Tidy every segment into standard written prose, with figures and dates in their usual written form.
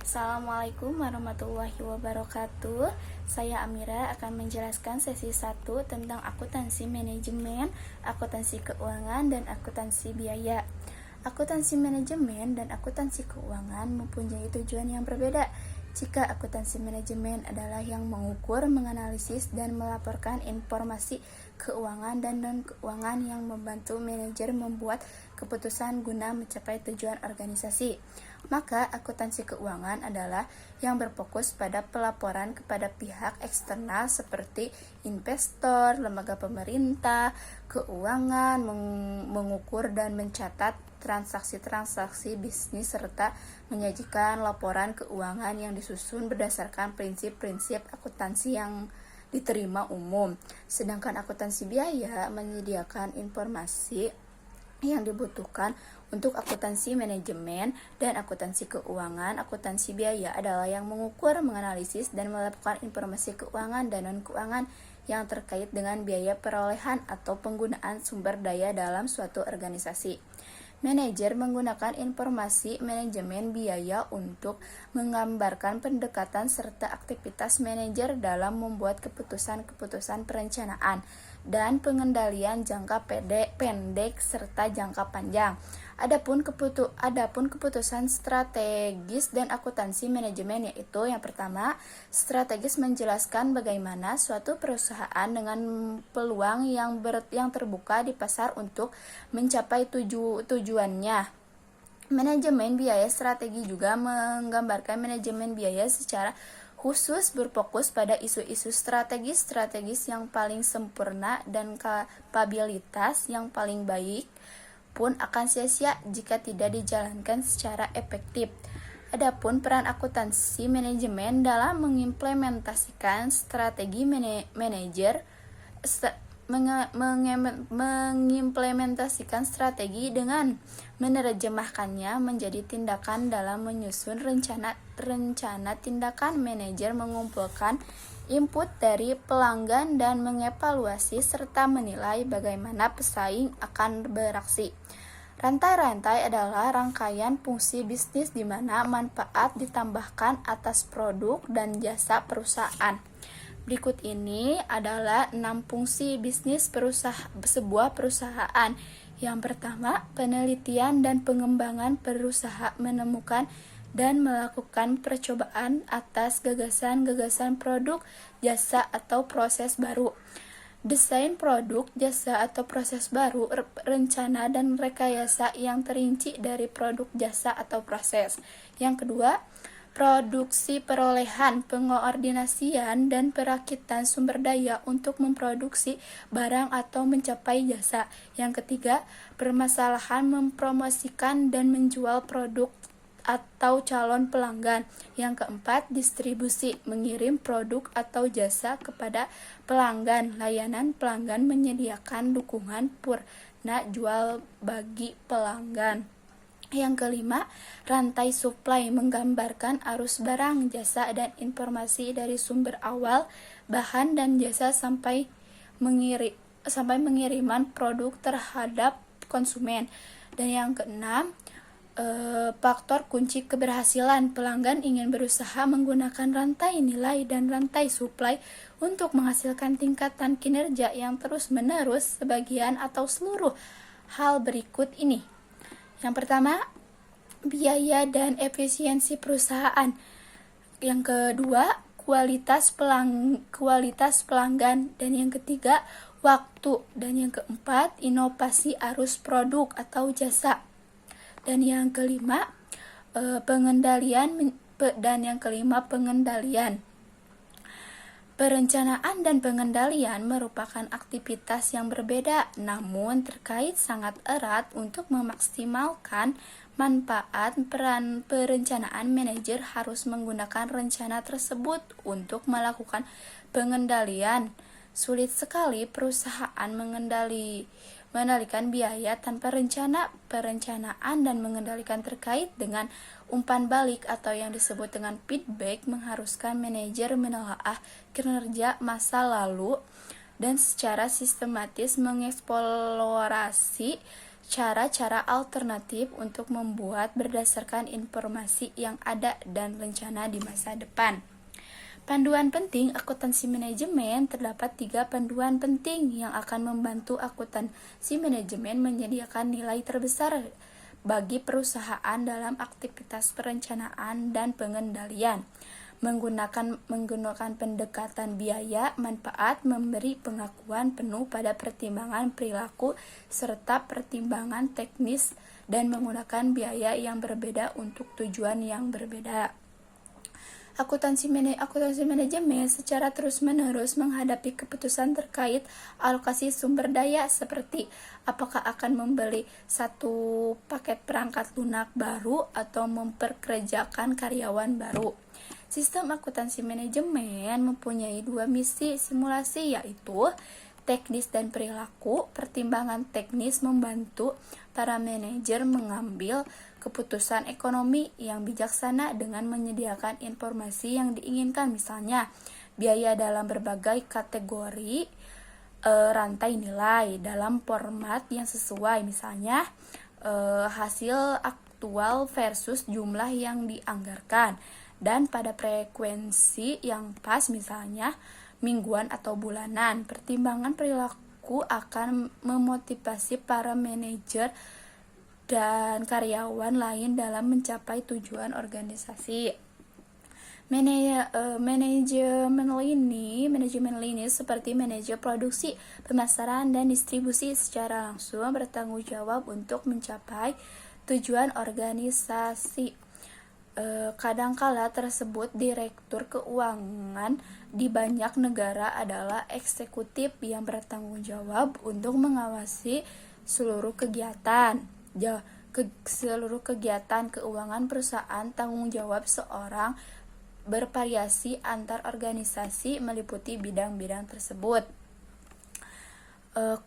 Assalamualaikum warahmatullahi wabarakatuh. Saya Amira akan menjelaskan sesi 1 tentang akuntansi manajemen, akuntansi keuangan, dan akuntansi biaya. Akuntansi manajemen dan akuntansi keuangan mempunyai tujuan yang berbeda. Jika akuntansi manajemen adalah yang mengukur, menganalisis, dan melaporkan informasi keuangan dan non-keuangan yang membantu manajer membuat keputusan guna mencapai tujuan organisasi, maka akuntansi keuangan adalah yang berfokus pada pelaporan kepada pihak eksternal seperti investor, lembaga pemerintah, keuangan, mengukur dan mencatat transaksi-transaksi bisnis serta menyajikan laporan keuangan yang disusun berdasarkan prinsip-prinsip akuntansi yang diterima umum. Sedangkan akuntansi biaya menyediakan informasi yang dibutuhkan untuk akuntansi manajemen dan akuntansi keuangan. Akuntansi biaya adalah yang mengukur, menganalisis, dan melaporkan informasi keuangan dan non-keuangan yang terkait dengan biaya perolehan atau penggunaan sumber daya dalam suatu organisasi. Manajer menggunakan informasi manajemen biaya untuk menggambarkan pendekatan serta aktivitas manajer dalam membuat keputusan-keputusan perencanaan dan pengendalian jangka pendek serta jangka panjang. Adapun keputusan strategis dan akuntansi manajemen yaitu yang pertama, strategis menjelaskan bagaimana suatu perusahaan dengan peluang yang terbuka di pasar untuk mencapai tujuannya. Manajemen biaya strategi juga menggambarkan manajemen biaya secara khusus berfokus pada isu-isu strategis yang paling sempurna dan kapabilitas yang paling baik pun akan sia-sia jika tidak dijalankan secara efektif. Adapun peran akuntansi manajemen dalam mengimplementasikan strategi mengimplementasikan strategi dengan menerjemahkannya menjadi tindakan dalam menyusun rencana tindakan. Manajer mengumpulkan input dari pelanggan dan mengevaluasi serta menilai bagaimana pesaing akan beraksi. Rantai-rantai adalah rangkaian fungsi bisnis di mana manfaat ditambahkan atas produk dan jasa perusahaan. Berikut ini adalah 6 fungsi bisnis sebuah perusahaan. Yang pertama, penelitian dan pengembangan. Berusaha menemukan dan melakukan percobaan atas gagasan-gagasan produk, jasa, atau proses baru. Desain produk, jasa, atau proses baru, rencana dan rekayasa yang terinci dari produk, jasa, atau proses. Yang kedua, produksi perolehan, pengoordinasian, dan perakitan sumber daya untuk memproduksi barang atau mencapai jasa. Yang ketiga, permasalahan mempromosikan dan menjual produk atau calon pelanggan. Yang keempat, distribusi, mengirim produk atau jasa kepada pelanggan. Layanan pelanggan menyediakan dukungan purna jual bagi pelanggan. Yang kelima, rantai suplai, menggambarkan arus barang, jasa, dan informasi dari sumber awal, bahan, dan jasa sampai mengiriman produk terhadap konsumen. Dan yang keenam, faktor kunci keberhasilan, pelanggan ingin berusaha menggunakan rantai nilai dan rantai suplai untuk menghasilkan tingkatan kinerja yang terus-menerus sebagian atau seluruh hal berikut ini. Yang pertama, biaya dan efisiensi perusahaan. Yang kedua, kualitas pelanggan. Dan yang ketiga, waktu. Dan yang keempat, inovasi arus produk atau jasa. Dan yang kelima, pengendalian. Perencanaan dan pengendalian merupakan aktivitas yang berbeda, namun terkait sangat erat untuk memaksimalkan manfaat. Peran perencanaan, manajer harus menggunakan rencana tersebut untuk melakukan pengendalian. Sulit sekali perusahaan mengendalikan biaya tanpa rencana. Perencanaan dan mengendalikan terkait dengan umpan balik atau yang disebut dengan feedback mengharuskan manajer menelaah kinerja masa lalu dan secara sistematis mengeksplorasi cara-cara alternatif untuk membuat berdasarkan informasi yang ada dan rencana di masa depan. Panduan penting akuntansi manajemen. Terdapat 3 panduan penting yang akan membantu akuntansi manajemen menyediakan nilai terbesar bagi perusahaan dalam aktivitas perencanaan dan pengendalian. Menggunakan pendekatan biaya manfaat, memberi pengakuan penuh pada pertimbangan perilaku serta pertimbangan teknis, dan menggunakan biaya yang berbeda untuk tujuan yang berbeda. Akuntansi manajemen secara terus-menerus menghadapi keputusan terkait alokasi sumber daya, seperti apakah akan membeli satu paket perangkat lunak baru atau memperkerjakan karyawan baru. Sistem akuntansi manajemen mempunyai 2 misi simulasi, yaitu teknis dan perilaku. Pertimbangan teknis membantu para manajer mengambil keputusan ekonomi yang bijaksana dengan menyediakan informasi yang diinginkan, misalnya biaya dalam berbagai kategori rantai nilai dalam format yang sesuai, misalnya hasil aktual versus jumlah yang dianggarkan, dan pada frekuensi yang pas, misalnya mingguan atau bulanan. Pertimbangan perilaku akan memotivasi para manajer dan karyawan lain dalam mencapai tujuan organisasi. Manajemen lini seperti manajer produksi, pemasaran, dan distribusi secara langsung bertanggung jawab untuk mencapai tujuan organisasi. Kadangkala tersebut direktur keuangan di banyak negara adalah eksekutif yang bertanggung jawab untuk mengawasi seluruh kegiatan keuangan perusahaan. Tanggung jawab seorang bervariasi antar organisasi meliputi bidang-bidang tersebut.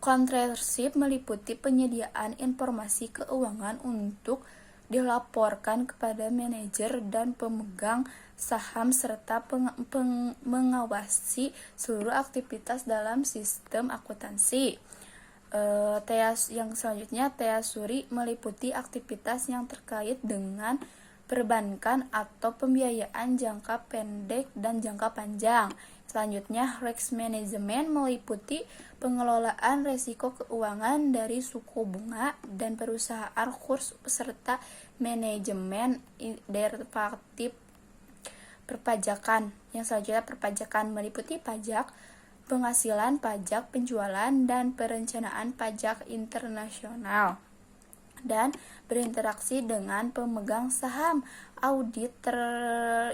Controllership meliputi penyediaan informasi keuangan untuk dilaporkan kepada manajer dan pemegang saham serta mengawasi seluruh aktivitas dalam sistem akuntansi. Yang selanjutnya, teasuri meliputi aktivitas yang terkait dengan perbankan atau pembiayaan jangka pendek dan jangka panjang. Selanjutnya, risk management meliputi pengelolaan risiko keuangan dari suku bunga dan perusahaan kurs serta manajemen derivatif perpajakan. Yang selanjutnya, perpajakan meliputi pajak, penghasilan, pajak penjualan, dan perencanaan pajak internasional, dan berinteraksi dengan pemegang saham. Audit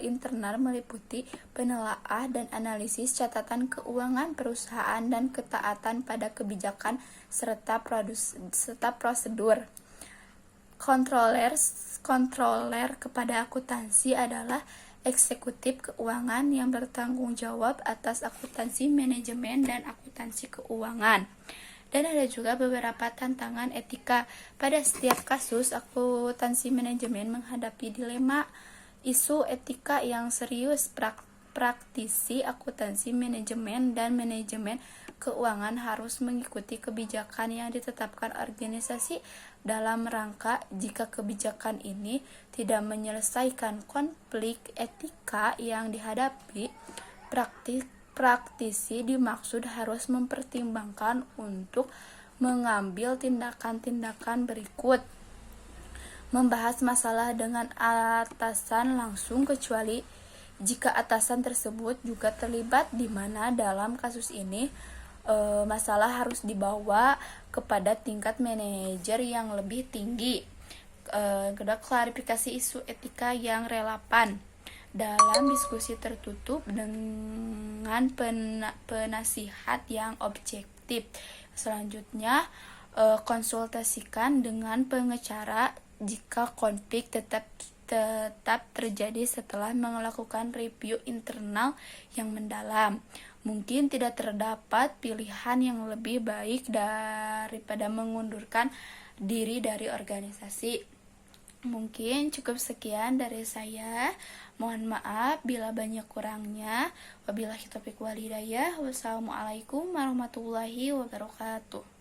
internal meliputi penelaah dan analisis catatan keuangan perusahaan dan ketaatan pada kebijakan serta prosedur. Controller kepada akuntansi adalah eksekutif keuangan yang bertanggung jawab atas akuntansi manajemen dan akuntansi keuangan. Dan ada juga beberapa tantangan etika. Pada setiap kasus, akuntansi manajemen menghadapi dilema isu etika yang serius. Praktisi akuntansi manajemen dan manajemen keuangan harus mengikuti kebijakan yang ditetapkan organisasi dalam rangka jika kebijakan ini tidak menyelesaikan konflik etika yang dihadapi. Praktisi dimaksud harus mempertimbangkan untuk mengambil tindakan-tindakan berikut: membahas masalah dengan atasan langsung kecuali jika atasan tersebut juga terlibat, di mana dalam kasus ini masalah harus dibawa kepada tingkat manajer yang lebih tinggi. Kedua, klarifikasi isu etika yang relevan dalam diskusi tertutup dengan penasihat yang objektif. Selanjutnya, konsultasikan dengan pengacara jika konflik tetap terjadi setelah melakukan review internal yang mendalam. Mungkin tidak terdapat pilihan yang lebih baik daripada mengundurkan diri dari organisasi. Mungkin cukup sekian dari saya. Mohon maaf bila banyak kurangnya. Wabillahi taufiq wal hidayah. Wassalamualaikum warahmatullahi wabarakatuh.